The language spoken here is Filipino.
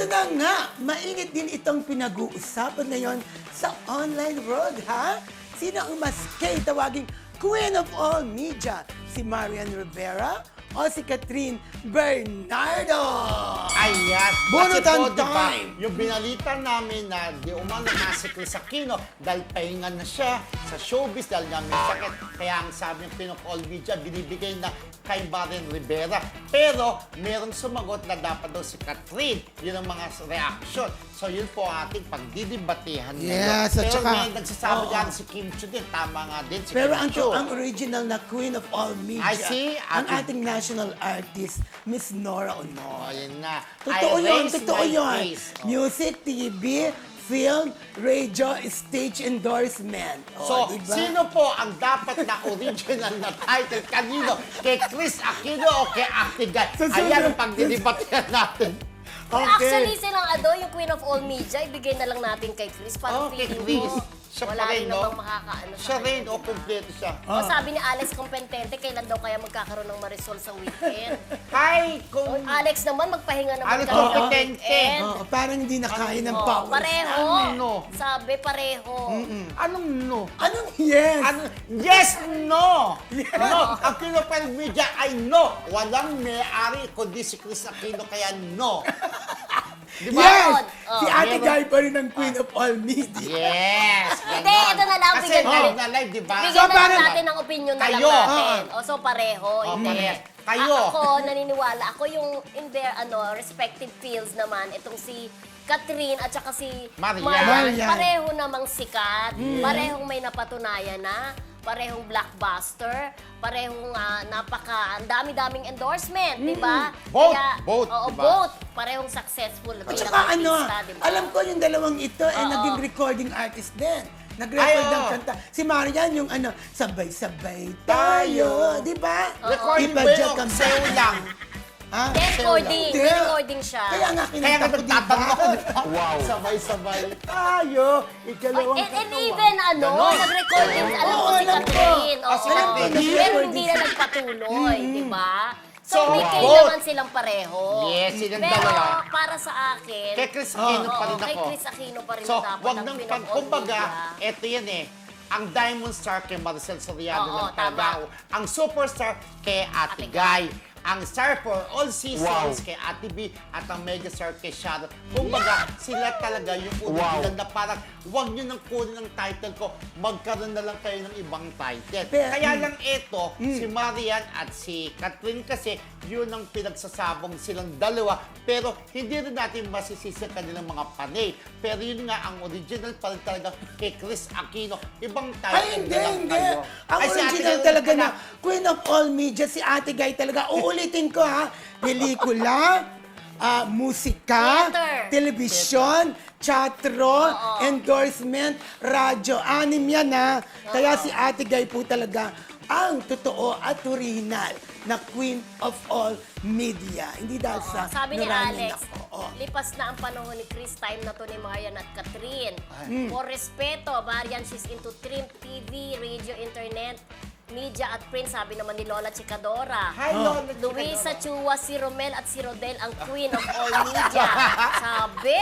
ito na nga, mainit din itong pinag-uusapan ngayon sa online world, ha? Sino ang mas tawaging Queen of All Media? Si Marian Rivera o si Catherine Bernardo? Ayan. Bunutan Kasi po, diba, time! yung binalita namin na di umano na si Chris Aquino dahil pahinga na siya sa showbiz dahil nga may sakit. Kaya ang sabi ng Queen of All Media, binibigay na kay Marian Rivera. Pero merong sumagot na dapat daw si Catherine. Yun ang mga reaction. So yun po ang ating pagdidibatehan ngayon. Yes, at Pero saka- may nagsasabi Oo. yan si Kim Chiu din. Tama nga din si Pero Kim Chiu. ang original na Queen of All Media, I see. ang ating national artist, Miss Nora Honor. Oh, yun na. Totoo I yun, raise totoo my yun. case. Oh. Music, TV, film, radio, stage endorsement. So, diba? sino po ang dapat na original na title? Kanino? Kay Chris Aquino o kay Ate Guy? Ayan ang pagdidibatehan natin. Actually, silang yung Queen of All Media, ibigay na lang natin kay Chris. Parang Kay feeling Chris. mo, Siya wala pa rin, rin no? namang makakaano sa Siya rin, kanya, o diba? kumpleto siya. O sabi ni Alex Compentente, kailan daw kaya magkakaroon ng Marisol sa weekend? Hi, O, kung... Alex naman, magpahinga naman Alex kami ng Competente. weekend. Oo, parang hindi na kaya ng O, powers. pareho. Ano? Sabi, pareho. Anong no? Anong yes? Ano? Yes, no! No, ang Queen of All Media ay no. Walang may-ari kundi si Chris Aquino, kaya no. Diba? Yes! Oh, Si Ate meron- Guy pa rin ang Queen of All Media. Yes! Hindi, ganon. ito na lang, Kasi bigyan live natin. na live, di ba? Bigyan So, na lang parang- natin ng opinion na lang Kayo. natin. O, so pareho. hindi. parehas. Kayo. Ako, naniniwala. Ako yung in their respective fields naman, itong si Catherine at saka si Marian. Marian. Pareho namang sikat, parehong may napatunayan na, parehong blockbuster, parehong ang dami-daming endorsement, di ba? Both, Kaya, both, oo, di ba? both. Parehong successful At bilang saka artista, di ba? alam ko yung dalawang ito ay Oo. naging recording artist din. Nag-record Ay, ng oo. kanta. Si Marian yung sabay-sabay tayo. Di ba? Recording ba Ipadya yun? kang- Sa'yo lang. Ha? Recording. Hindi. Recording siya. Kaya nga Kaya kinanta nga ko, di ba? nagtatanong ako. Wow. Sabay-sabay tayo. Ikalawang And even Ganon. nag-record din, alam ko Oo, si alam ko. Catherine. Ah, si Catherine. Pero hindi na nagpatuloy, di ba? So, So, may both. kailangan silang pareho. Yes, silang Pero dalawa. para sa akin, Kay Chris Aquino pa rin kay ako. Chris Aquino pa rin So, dapat wag ang nang Queen of All kumbaga, Media. eto yan ang Diamond Star kay Maricel Soriano Oo, lang talaga. Ang Superstar kay Ate Ate Guy. Ang Star for All Seasons kay Ate B at ang Megastar kay Sharon. Kumbaga, sila talaga yung unang na parang wag nyo nang kunin ang title ko, magkaroon na lang kayo ng ibang title. Pero- Kaya lang ito, si Marian at si Catherine kasi, yun ang pinagsasabong silang dalawa. Pero hindi rin natin masisisi ang kanilang mga panay. Pero yun nga, ang original pa rin talaga kay Chris Aquino. Ibang title Ay, hindi, na lang hindi. kayo. Ang Ay, si Ate original Guy, talaga na anak, Queen of All Media, si Ate Guy talaga. Uulitin ko ha, pelikula, musika, Theater. telebisyon, teatro, endorsement, radyo. Anim yan ha. Kaya si Ate Guy po talaga ang totoo at original na Queen of All Media. Hindi dahil sa Sabi ni maraming Alex, ako. Oo. lipas na ang panahon ni Chris, time na to ni Marian at Catherine. For respeto, Marian, she's into film, TV, radio, internet, media at print, sabi naman ni Lola Chicadora. Hi, Lola Luisa Chua, si Romel at si Rodel ang Queen of All Media. Sabi.